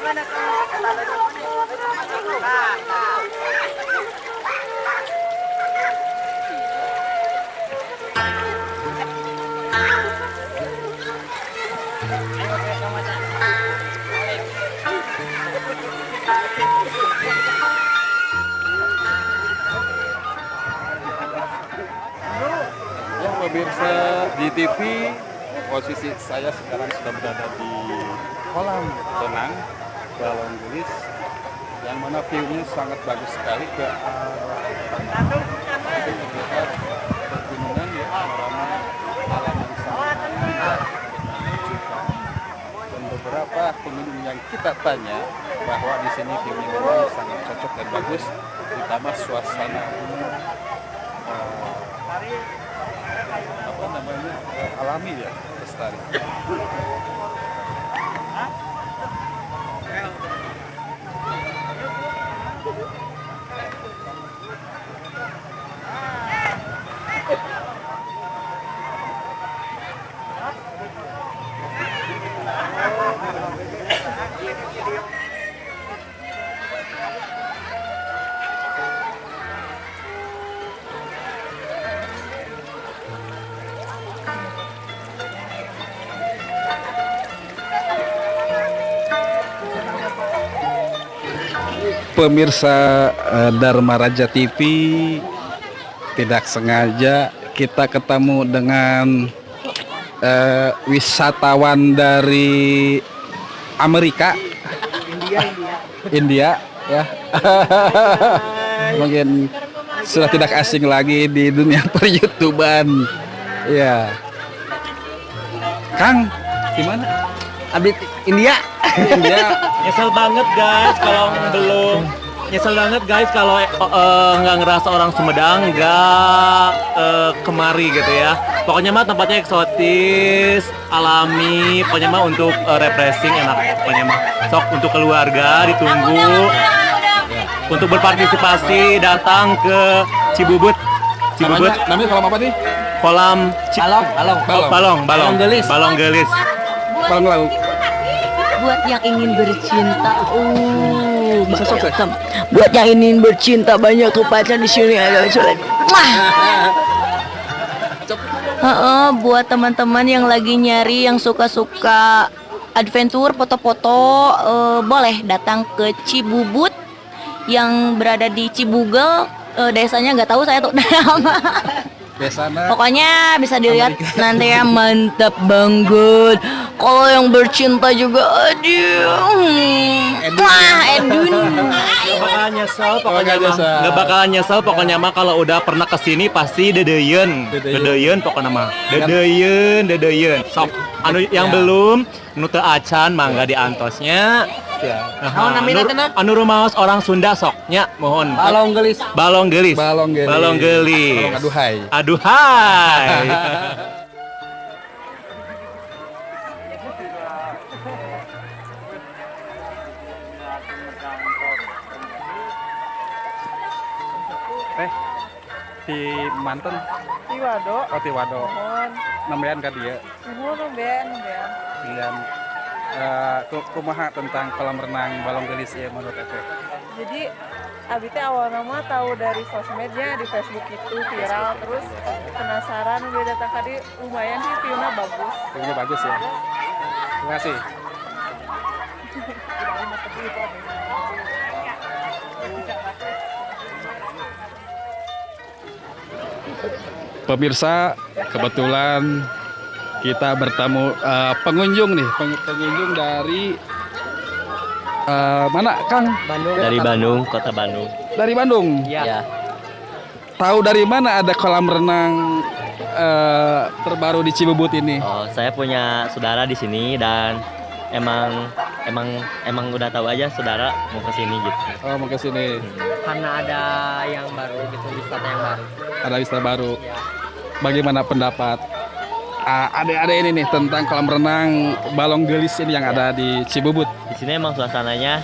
Ya pemirsa di TV, posisi saya sekarang sudah berada di kolam renang Balong Gelis, yang mana view-nya sangat bagus sekali ke arah pegunungan ya, panorama alam yang sangat indah. Dan beberapa pengunjung yang kita tanya bahwa di sini view-nya memang sangat cocok dan bagus, ditambah suasana alami ya, lestari. Pemirsa Dharma Raja TV, tidak sengaja kita ketemu dengan wisatawan dari Amerika, India ya. Mungkin sudah tidak asing lagi di dunia per-YouTuban. Ya, Kang, gimana? Abis India. Nyesel banget guys kalau belum. Nyesel banget guys kalau nggak ngerasa orang Sumedang nggak kemari gitu ya. Pokoknya mah tempatnya eksotis, alami, pokoknya mah untuk refreshing enak. Pokoknya mah sok untuk keluarga ditunggu. Untuk berpartisipasi datang ke Cibubut. Namanya kolam apa nih? Kolam Balong Gelis. Balong laut. Buat yang ingin bercinta, buat yang ingin bercinta banyak kepacar di sini ada buat teman-teman yang lagi nyari yang suka-suka adventure foto-foto, boleh datang ke Cibubut yang berada di Cibugel, desanya nggak tahu saya tuh nama. Pokoknya bisa dilihat nanti ya, mantap banget. Kalau yang bercinta juga, aduh, Edun. Gak bakal nyesel pokoknya mah kalau udah pernah kesini pasti dedeyen pokoknya mah dedeyen. Sok anu yang belum nu teu acan mangga diantosnya. Ya. Anu rumaos orang Sunda soknya mohon. Balong gelis. Aduhai. Di Manten. Tiwado. Oh, Tiwado. Nambahan ka dia. Nambahan. Dan kumaha tentang kolam renang Balong Gelis ya menurut Ete? Jadi abi teh awal nama tahu dari sosmednya, di Facebook itu viral, terus penasaran udah datang tadi, lumayan sih view-nya bagus. View-nya bagus ya. Terima kasih. Pemirsa, kebetulan kita bertemu pengunjung nih, pengunjung dari mana, Kang? Dari Bandung, kota Bandung. Dari Bandung? Ya. Tahu dari mana ada kolam renang terbaru di Cibubut ini? Oh, saya punya saudara di sini dan emang udah tahu aja saudara mau ke sini gitu. Oh, mau ke sini. Karena ada yang baru gitu, wisata yang baru. Ada wisata baru. Ya. Bagaimana pendapat adik-adik ini nih tentang kolam renang Balong Gelis ini yang ada di Cibubut? Di sini emang suasananya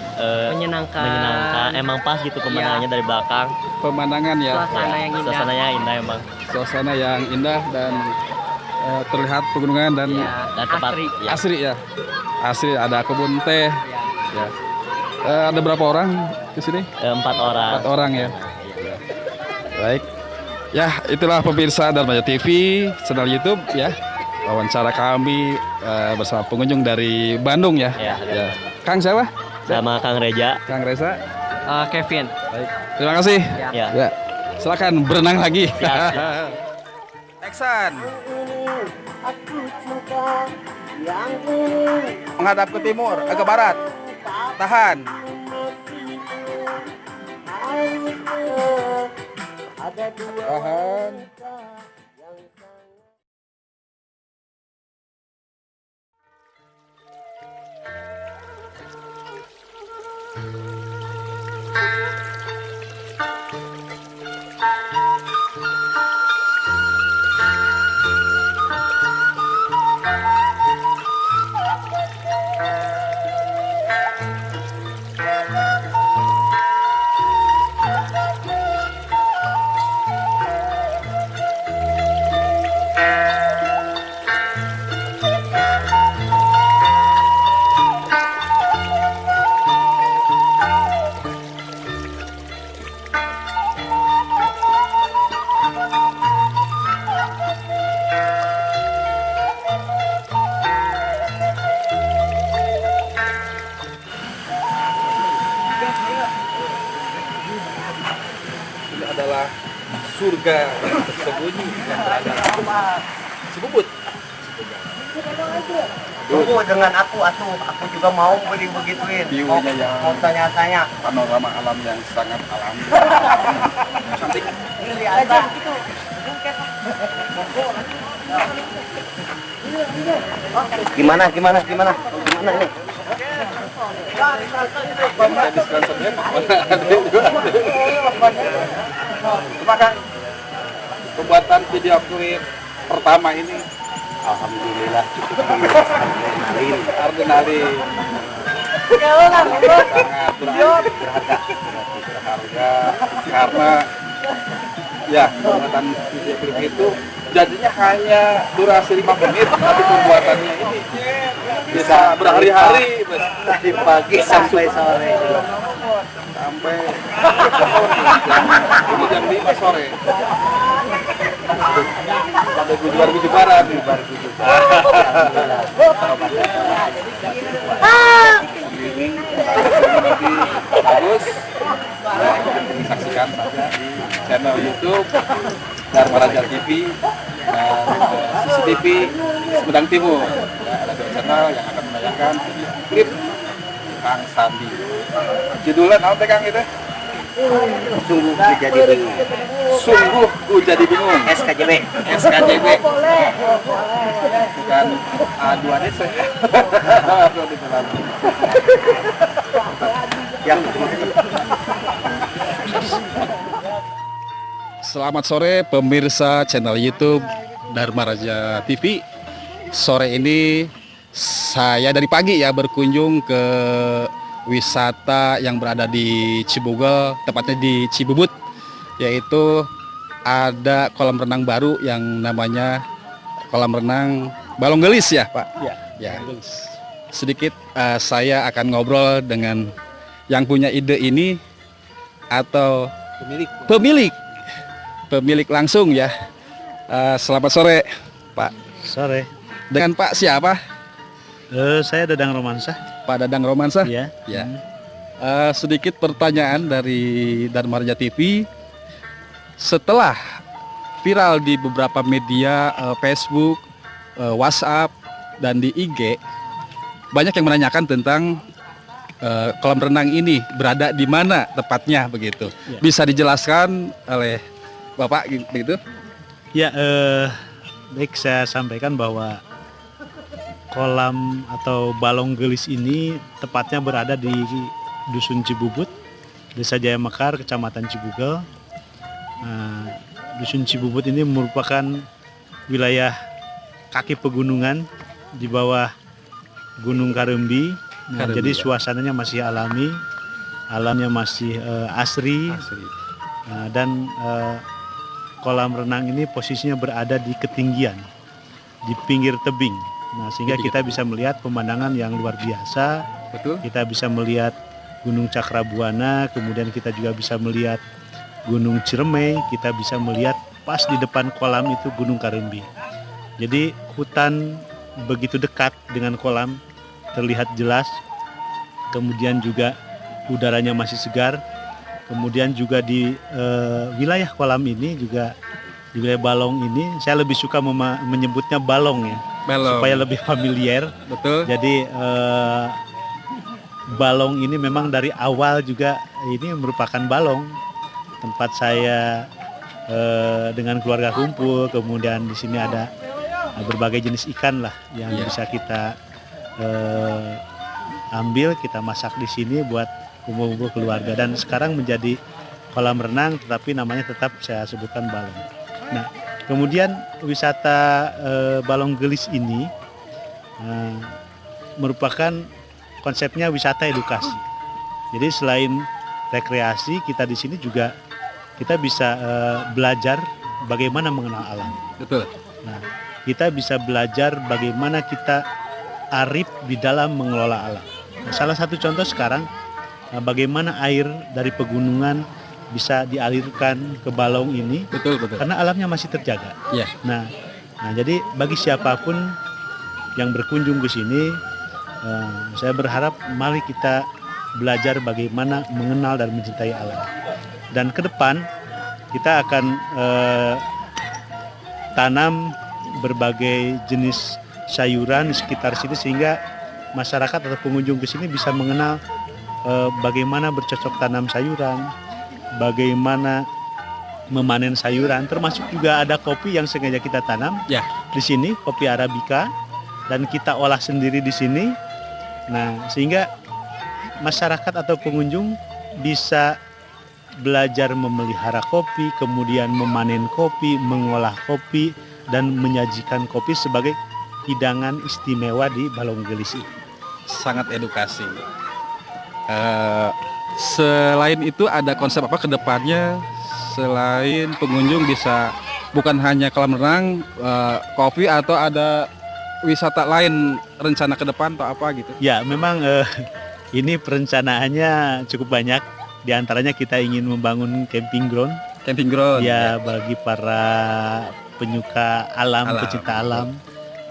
menyenangkan. Emang pas gitu pemandangannya dari belakang. Pemandangan ya. Suasana yang indah. Suasananya indah emang. Suasana yang indah dan terlihat pegunungan dan tempat asri. Ya. Asri ya. Asri, ada kebun teh. Ya. Ya. Ada berapa orang di sini? 4 orang. 4 orang ya. Baik. Ya, itulah pemirsa Dharma Raja TV, channel YouTube ya. Wawancara kami bersama pengunjung dari Bandung ya. Ya. Ya. Kang siapa? Sama Kang Reja. Kang Reza. Kevin. Baik. Terima kasih. Ya. Ya. Silakan berenang lagi. Siap. Action. Menghadap ke timur, ke barat. Tahan. Tahan. Ini adalah surga yang tersembunyi yang berada di Cibubut. Tunggu dengan aku juga mau beli begituin. View-nya yang Mau tanya-tanya. panorama alam yang sangat alami. Cantik. Lihat aja. Gimana ini? Jadi sponsornya pembuatan video klip pertama ini Alhamdulillah cukup adrenalin sangat berharga karena ya pembuatan video klip itu jadinya hanya durasi 5 menit tapi pembuatannya ini bisa berhari-hari dari pagi sampai sore. sampai jam 5 sore sampai bujubar-bujubaran bagus saksikan saja di channel YouTube Dharma Raja TV dan CCTV Sumedang Timur ya, ada 2 channel yang akan menayangkan video klip Kang Sandi. Judulnya apa Kang itu? Sungguh jadi bingung. Sungguh ku jadi bingung. SKJB. SKJB. Bukan A2DC. Yang Selamat sore pemirsa channel YouTube Dharma Raja TV. Sore ini saya dari pagi ya berkunjung ke wisata yang berada di Cibugel, tepatnya di Cibubut, yaitu ada kolam renang baru yang namanya kolam renang Balong Gelis ya Pak? Ya. Sedikit saya akan ngobrol dengan yang punya ide ini atau pemilik langsung ya. Selamat sore Pak. Sore. Dengan Pak siapa? Saya Dadang Romansa. Pak Dadang Romansa. Ya. Ya. Sedikit pertanyaan dari Dharma Raja TV. Setelah viral di beberapa media Facebook, WhatsApp, dan di IG, banyak yang menanyakan tentang kolam renang ini berada di mana tepatnya begitu. Ya. Bisa dijelaskan oleh Bapak begitu? Ya, baik saya sampaikan bahwa kolam atau Balong Gelis ini tepatnya berada di Dusun Cibubut, Desa Jaya Mekar, Kecamatan Cibugel. Dusun Cibubut ini merupakan wilayah kaki pegunungan di bawah Gunung Karembi. Jadi ya. suasananya masih alami, alamnya masih asri. Dan kolam renang ini posisinya berada di ketinggian, di pinggir tebing. Nah, sehingga kita bisa melihat pemandangan yang luar biasa. Betul. Kita bisa melihat Gunung Cakrabuana, kemudian kita juga bisa melihat Gunung Ciremai, kita bisa melihat pas di depan kolam itu Gunung Karimbi. Jadi hutan begitu dekat dengan kolam, terlihat jelas, kemudian juga udaranya masih segar, kemudian juga di wilayah kolam ini juga di wilayah Balong ini saya lebih suka menyebutnya Balong ya, supaya lebih familiar. Betul. Jadi Balong ini memang dari awal juga ini merupakan Balong, tempat saya dengan keluarga kumpul, kemudian di sini ada berbagai jenis ikan lah yang bisa kita ambil, kita masak di sini buat kumpul-kumpul keluarga, dan sekarang menjadi kolam renang tetapi namanya tetap saya sebutkan Balong. Nah, kemudian wisata Balong Gelis ini merupakan konsepnya wisata edukasi. Jadi selain rekreasi, kita di sini juga kita bisa belajar bagaimana mengenal alam. Betul. Nah, kita bisa belajar bagaimana kita arif di dalam mengelola alam. Nah, salah satu contoh sekarang bagaimana air dari pegunungan bisa dialirkan ke Balong ini. Betul. Karena alamnya masih terjaga. Iya. Nah, jadi bagi siapapun yang berkunjung ke sini, saya berharap mari kita belajar bagaimana mengenal dan mencintai alam. Dan ke depan kita akan tanam berbagai jenis sayuran di sekitar sini sehingga masyarakat atau pengunjung ke sini bisa mengenal bagaimana bercocok tanam sayuran, bagaimana memanen sayuran, termasuk juga ada kopi yang sengaja kita tanam di sini, kopi Arabica, dan kita olah sendiri di sini. Nah, sehingga masyarakat atau pengunjung bisa belajar memelihara kopi, kemudian memanen kopi, mengolah kopi, dan menyajikan kopi sebagai hidangan istimewa di Balong Gelis ini. Sangat edukasi. Selain itu ada konsep apa ke depannya selain pengunjung bisa bukan hanya kolam renang, kopi, atau ada wisata lain rencana ke depan atau apa gitu? Ya, memang ini perencanaannya cukup banyak. Di antaranya kita ingin membangun camping ground. Camping ground. Ya, bagi para penyuka alam, pecinta alam,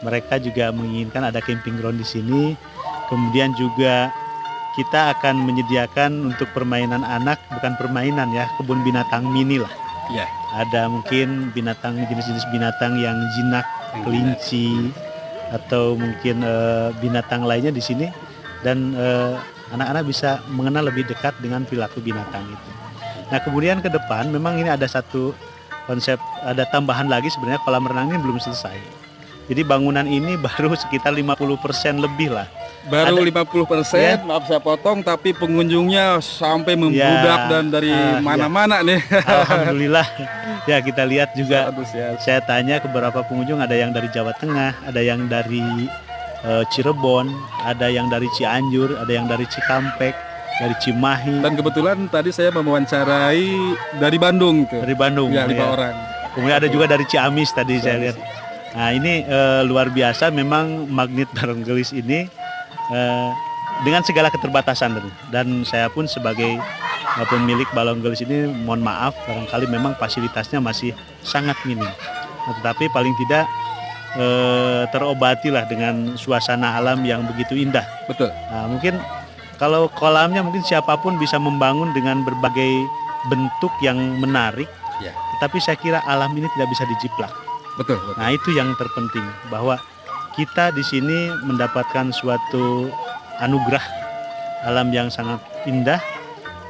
mereka juga menginginkan ada camping ground di sini. Kemudian juga kita akan menyediakan untuk permainan anak, bukan permainan ya, kebun binatang mini lah. Iya. Ada mungkin binatang, jenis-jenis binatang yang jinak, kelinci, atau mungkin binatang lainnya di sini, dan anak-anak bisa mengenal lebih dekat dengan perilaku binatang itu. Nah, kemudian ke depan memang ini ada satu konsep, ada tambahan lagi. Sebenarnya kolam renang ini belum selesai. Jadi bangunan ini baru sekitar 50% lebih lah. Baru 50%, maaf saya potong, tapi pengunjungnya sampai membludak dan dari mana-mana nih. Alhamdulillah. Ya, kita lihat juga. Saya tanya ke beberapa pengunjung, ada yang dari Jawa Tengah, ada yang dari Cirebon, ada yang dari Cianjur, ada yang dari Cikampek, dari Cimahi. Dan kebetulan tadi saya mewawancarai dari Bandung tuh. Dari Bandung. Ya, 5 orang. Kemudian ada juga dari Ciamis tadi saya lihat. Nah, ini luar biasa memang magnet Balong Gelis ini dengan segala keterbatasan, dan saya pun sebagai pemilik Balong Gelis ini mohon maaf barangkali memang fasilitasnya masih sangat minim. Nah, tetapi paling tidak terobatilah dengan suasana alam yang begitu indah. Betul. Nah, mungkin kalau kolamnya mungkin siapapun bisa membangun dengan berbagai bentuk yang menarik, tetapi saya kira alam ini tidak bisa dijiplak. Betul. Nah, itu yang terpenting, bahwa kita di sini mendapatkan suatu anugerah alam yang sangat indah,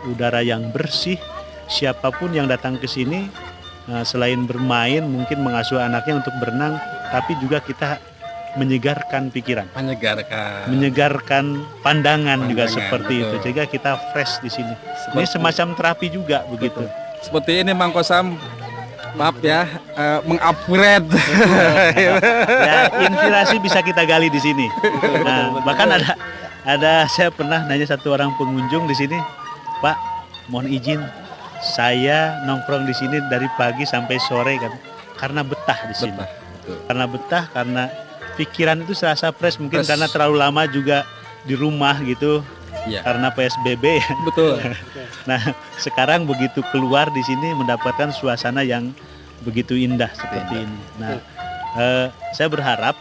udara yang bersih. Siapapun yang datang ke sini selain bermain, mungkin mengasuh anaknya untuk berenang, tapi juga kita menyegarkan pikiran, menyegarkan pandangan juga seperti betul. itu. Sehingga kita fresh di sini. Ini semacam terapi juga begitu. Seperti ini Mang Kosam. Maaf ya, mengupgrade. Ya, inspirasi bisa kita gali di sini. Nah, bahkan ada saya pernah nanya satu orang pengunjung di sini, Pak, mohon izin, saya nongkrong di sini dari pagi sampai sore kan, karena betah di sini. Karena betah, karena pikiran itu serasa fresh, mungkin karena terlalu lama juga di rumah gitu. Iya. karena PSBB ya. Betul. Nah, sekarang begitu keluar di sini mendapatkan suasana yang begitu indah seperti ini. Nah, saya berharap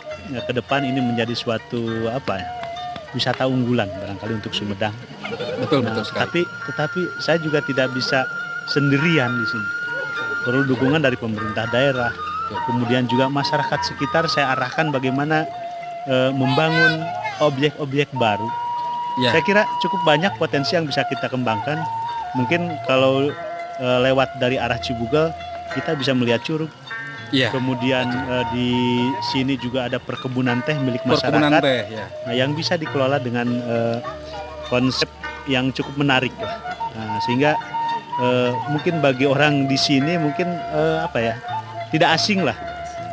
ke depan ini menjadi suatu wisata unggulan barangkali untuk Sumedang. Betul, Nah, betul sekali. tetapi saya juga tidak bisa sendirian di sini. Perlu dukungan dari pemerintah daerah. Kemudian juga masyarakat sekitar saya arahkan bagaimana membangun objek-objek baru. Ya. Saya kira cukup banyak potensi yang bisa kita kembangkan. Mungkin kalau lewat dari arah Cibugel kita bisa melihat curug. Iya. Kemudian di sini juga ada perkebunan teh milik Perkebunan masyarakat. teh ya. Nah, yang bisa dikelola dengan konsep yang cukup menarik lah. Nah, sehingga mungkin bagi orang di sini mungkin tidak asing lah.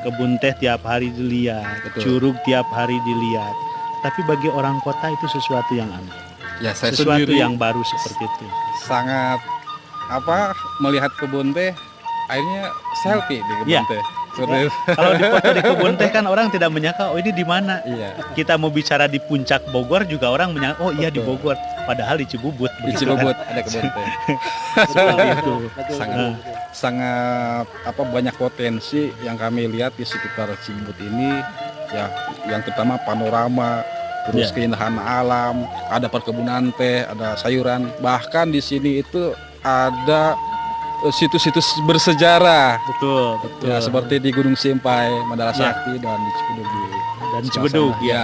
Kebun teh tiap hari dilihat, Betul. curug tiap hari dilihat. Tapi bagi orang kota itu sesuatu yang aneh, Ya, saya sesuatu sendiri yang baru seperti itu. sangat melihat kebun teh, akhirnya selfie di kebun Iya. teh. Seperti itu. Kalau di foto di kebun teh kan orang tidak menyangka, oh ini di mana? Iya. Kita mau bicara di puncak Bogor juga orang menyangka, oh iya di Betul. Bogor. Padahal di Cibubut. Di begitu kan? Cibubut ada kebun teh. Seperti itu. sangat banyak potensi yang kami lihat di sekitar Cibubut ini, ya, yang terutama panorama, terus keindahan alam, ada perkebunan teh, ada sayuran, bahkan di sini itu ada situs-situs bersejarah, Betul. ya, seperti di Gunung Simpai, Mandala Ya. Sakti, dan di Cibedug. Dan Cibedug, ya,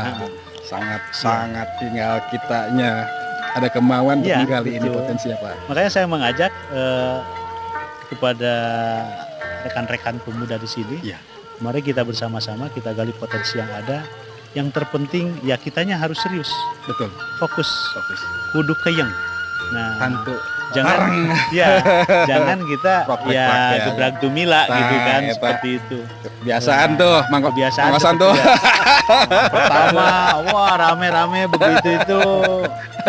sangat tinggal kitanya ada kemauan untuk Ya, menggali ini betul. potensi apa. Makanya saya mengajak kepada rekan-rekan pemuda di sini, Iya. mari kita bersama-sama kita gali potensi yang ada. Yang terpenting ya kitanya harus serius, Betul. fokus, Fokus. kudu keyeng. Nah, Hantu. jangan ya, jangan kita Proplek-plek ya ya. gebrak dumila Nah, gitu kan, eta. seperti itu. Kebiasaan Nah, tuh, mangkok kebiasaan Mangkosan seperti tuh. ya. Pertama, wah rame-rame begitu itu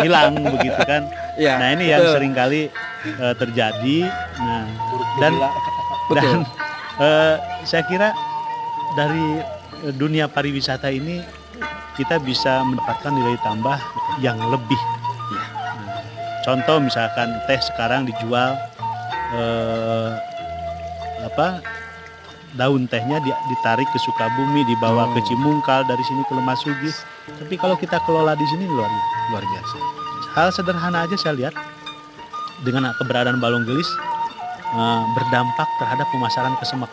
hilang begitu kan. Iya. Nah ini yang betul. seringkali terjadi. Nah dan Betul. saya kira dari dunia pariwisata ini kita bisa mendapatkan nilai tambah yang lebih. Nah, contoh misalkan teh sekarang dijual daun tehnya ditarik ke Sukabumi, dibawa ke Cimungkal, dari sini ke Lemasugi. Tapi kalau kita kelola di sini luar biasa. Hal sederhana aja saya lihat dengan keberadaan balong gelis berdampak terhadap pemasaran kesemek.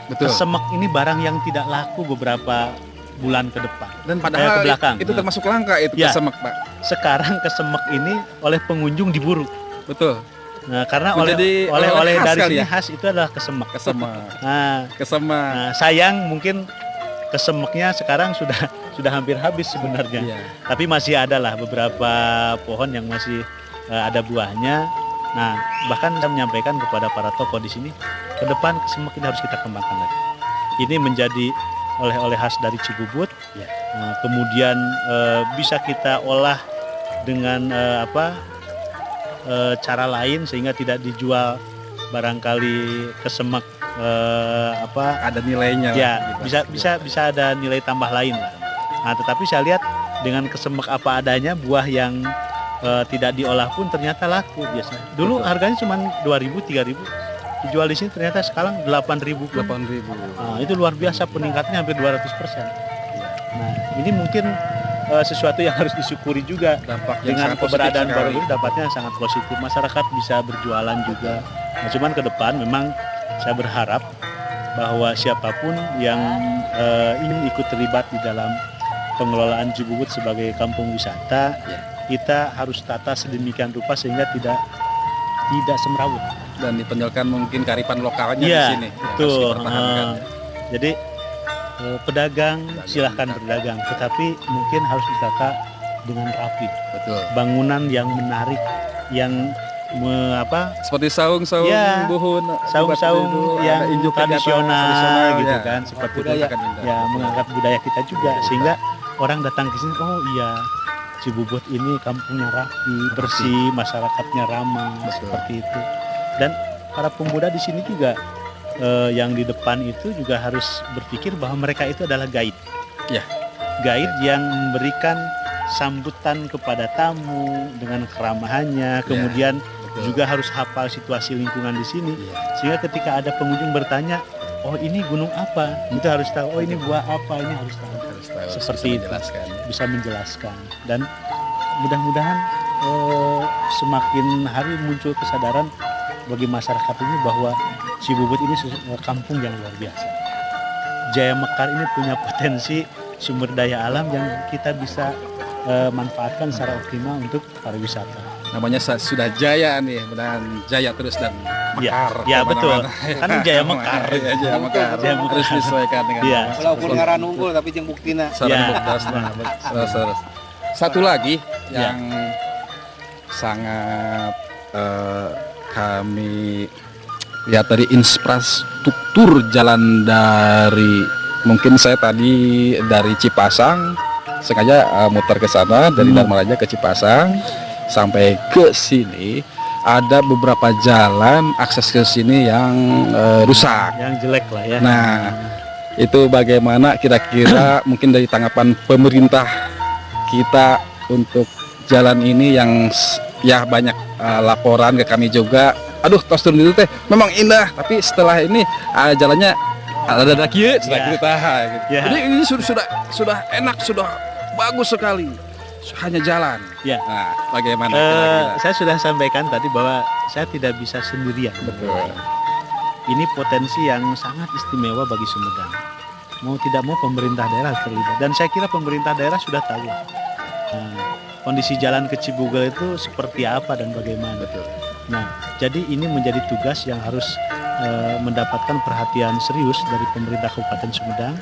Betul. Kesemek ini barang yang tidak laku beberapa bulan ke depan. Dan ke padahal belakang. itu termasuk langka itu Ya. kesemek, Pak. Sekarang kesemek ini oleh pengunjung diburu. Betul. Nah, karena Menjadi oleh oleh-oleh khas dari kali sini ya? khas itu adalah kesemek. Kesemek. Nah, Kesemek. sayang mungkin kesemeknya sekarang sudah hampir habis sebenarnya. Iya. Tapi masih ada lah beberapa pohon yang masih ada buahnya. Nah, bahkan saya menyampaikan kepada para tokoh di sini, ke depan kesemek ini harus kita kembangkan lagi. Ini menjadi oleh-oleh khas dari Cibubut. Nah, kemudian bisa kita olah dengan cara lain sehingga tidak dijual barangkali kesemek Ada nilainya. ya lah, bisa ada nilai tambah lain lah. Nah, tetapi saya lihat dengan kesemek apa adanya, buah yang tidak diolah pun ternyata laku biasanya. Dulu harganya cuma 2.000, 3.000. Dijual di sini ternyata sekarang 8.000 pun. 8.000. Nah, itu luar biasa, peningkatnya hampir 200%. Nah, ini mungkin sesuatu yang harus disyukuri juga. Dampak yang Dengan sangat positif keberadaan sekali. baru ini dapatnya sangat positif. Masyarakat bisa berjualan juga. Nah, cuman ke depan memang saya berharap bahwa siapapun yang ingin ikut terlibat di dalam pengelolaan Cibubut sebagai kampung wisata, kita harus tata sedemikian rupa sehingga tidak semrawut. Dan dipenjolkan mungkin kearifan lokalnya di Iya, sini. yang harus betul. dipertahankan. Jadi pedagang silahkan berdagang, tetapi mungkin harus ditata dengan rapi. Betul. Bangunan yang menarik, yang Seperti saung-saung Ya, buhun, saung-saung itu, yang ada injuk tradisional gitu ya. kan, seperti itu. Budaya kan indah. Ya, mengangkat budaya kita juga sehingga orang datang ke sini, oh iya, Cibubut ini kampungnya rapi, bersih, masyarakatnya ramah, seperti itu. Dan para pemuda di sini juga yang di depan itu juga harus berpikir bahwa mereka itu adalah guide. Ya. Guide yang memberikan sambutan kepada tamu dengan keramahannya, kemudian juga harus hafal situasi lingkungan di sini, sehingga ketika ada pengunjung bertanya, oh ini gunung apa, itu harus tahu, oh ini buah apa, ini harus tahu. Seperti itu, bisa menjelaskan. Dan mudah-mudahan semakin hari muncul kesadaran bagi masyarakat ini bahwa Cibubut ini kampung yang luar biasa. Jaya Mekar ini punya potensi sumber daya alam yang kita bisa manfaatkan secara optimal untuk pariwisata. Namanya sudah Jaya nih, dan Jaya terus dan Mekar. Ya betul. Kan Jaya Mekar. Ya, Jaya Mekar. Harus disesuaikan dengan Walaupun ngaran unggul tapi jeung buktina. Satu lagi yang sangat kami lihat dari infrastruktur jalan dari, mungkin saya tadi dari Cipasang sengaja muter ke sana dari Dharma Raja ke Cipasang sampai ke sini, ada beberapa jalan akses ke sini yang rusak, yang jelek lah ya. Nah, itu bagaimana kira-kira mungkin dari tanggapan pemerintah kita untuk jalan ini yang ya banyak laporan ke kami juga. Aduh, tos turun itu teh memang indah, tapi setelah ini jalannya ada kieu gitu. Jadi ini sudah enak, sudah bagus sekali. Hanya jalan. Ya. Nah, bagaimana kira-kira? Saya sudah sampaikan tadi bahwa saya tidak bisa sendirian. Betul. Ini potensi yang sangat istimewa bagi Sumedang. Mau tidak mau pemerintah daerah terlibat. Dan saya kira pemerintah daerah sudah tahu kondisi jalan ke Cibugel itu seperti apa dan bagaimana. Betul. Nah, jadi ini menjadi tugas yang harus mendapatkan perhatian serius dari pemerintah Kabupaten Sumedang.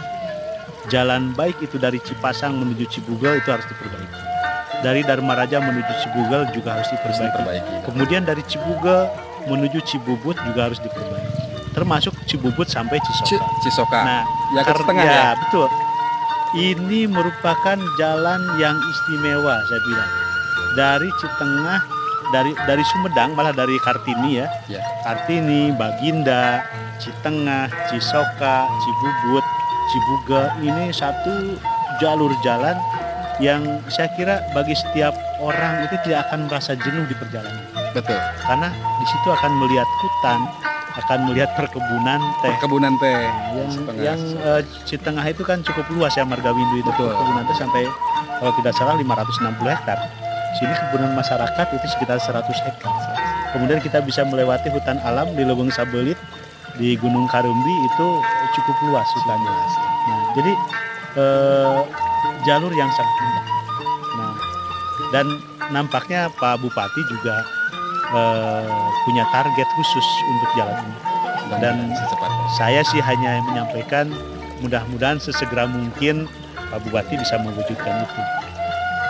Jalan baik itu dari Cipasang menuju Cibugel itu harus diperbaiki. Dari Dharma Raja menuju Cibugel juga harus diperbaiki. Kemudian dari Cibugel menuju Cibubut juga harus diperbaiki. Termasuk Cibubut sampai Cisoka. Nah, ya ke tengah ya. Betul. Ini merupakan jalan yang istimewa, saya bilang. Dari Citengah, dari Sumedang, malah dari Kartini ya. Kartini, Baginda, Citengah, Cisoka, Cibubut, Cibugel, ini satu jalur jalan yang saya kira bagi setiap orang itu tidak akan merasa jenuh di perjalanan. Betul. Karena di situ akan melihat hutan, akan melihat perkebunan teh. Yang Citengah itu kan cukup luas ya, Margawindu itu. Betul. Perkebunan teh sampai kalau tidak salah 560 hektar. Sini kebunan masyarakat itu sekitar 100 hektar. Kemudian kita bisa melewati hutan alam di Leuweung Sabelit, di Gunung Karumbi itu cukup luas hutannya. Nah, jadi jalur yang sangat indah. Nah, dan nampaknya Pak Bupati juga punya target khusus untuk jalan ini. Dan saya sih hanya menyampaikan mudah-mudahan sesegera mungkin Pak Bupati bisa mewujudkan itu.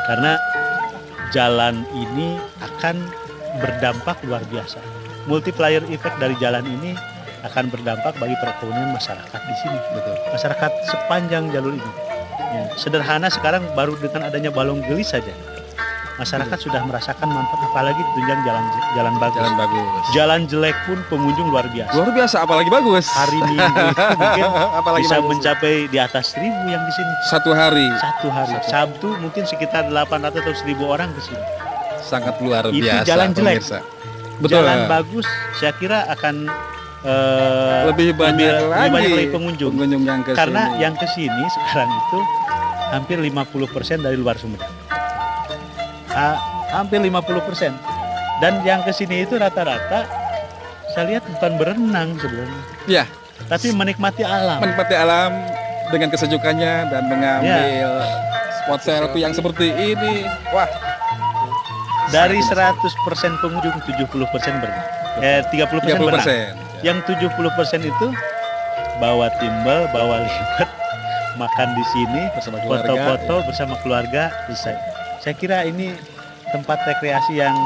Karena jalan ini akan berdampak luar biasa. Multiplier effect dari jalan ini akan berdampak bagi perekonomian masyarakat di sini. Betul. Masyarakat sepanjang jalur ini. Ya, sederhana sekarang baru dengan adanya balong gelis saja, masyarakat sudah merasakan manfaat, apalagi ditunjang jalan bagus. Jalan jelek pun pengunjung luar biasa. Luar biasa, apalagi bagus. Hari Minggu itu mungkin bisa mencapai di atas 1.000 yang di sini. Satu hari. Sabtu mungkin sekitar 800 atau 1.000 orang ke sini. Sangat luar itu biasa. Itu jalan jelek. Betul. Jalan bagus, saya kira akan lebih banyak lagi pengunjung yang kesini. Karena yang kesini sekarang itu hampir 50% dari luar Sumedang. Hampir 50%. Dan yang kesini itu rata-rata saya lihat bukan berenang sebenarnya. Ya. Tapi menikmati alam. Menikmati alam dengan kesejukannya dan mengambil spot selfie yang seperti ini. Wah. Dari 100% pengunjung 70% berenang. 30% berenang. Yang 70% itu bawa timbal, bawa lipat, makan di sini, foto-foto bersama keluarga, selesai. Saya kira ini tempat rekreasi yang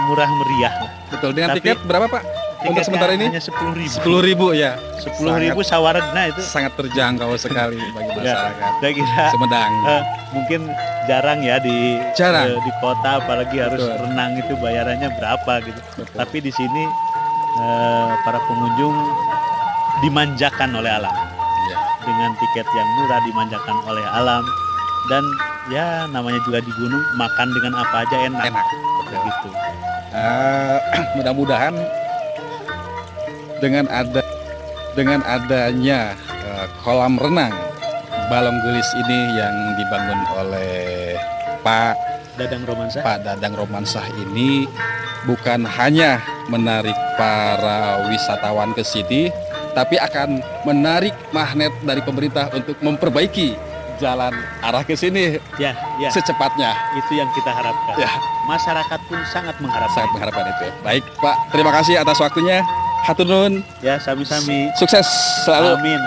murah meriah. Betul. Dengan tiket berapa Pak? Untuk sementara ini? Hanya 10.000. 10.000 ya. 10.000 sawaregna itu. Sangat terjangkau sekali bagi masyarakat. Saya kira Sumedang. Mungkin jarang ya di kota, apalagi harus renang itu bayarannya berapa gitu. Betul. Tapi di sini para pengunjung dimanjakan oleh alam. Dengan tiket yang murah dimanjakan oleh alam. dan ya namanya juga di gunung, makan dengan apa aja enak. Enak. Begitu. Mudah-mudahan dengan adanya kolam renang Balong Gelis ini yang dibangun oleh Pak Dadang Romansah ini bukan hanya menarik para wisatawan ke sini, tapi akan menarik magnet dari pemerintah untuk memperbaiki jalan arah ke sini Ya, secepatnya. itu yang kita harapkan. Ya. Masyarakat pun sangat mengharapkan. Sangat mengharapkan itu. Baik Pak, terima kasih atas waktunya. Hatur nuhun, Ya, sami-sami. sukses selalu. Amin.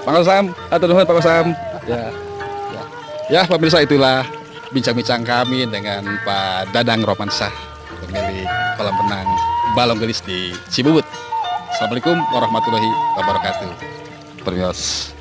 Pak Kosam, hatur nuhun Pak Kosam. Ya, pemirsa, itulah bincang-bincang kami dengan Pak Dadang Romansah, pemilik kolam renang Balong Gelis di Cibubut. Assalamualaikum warahmatullahi wabarakatuh. Permios.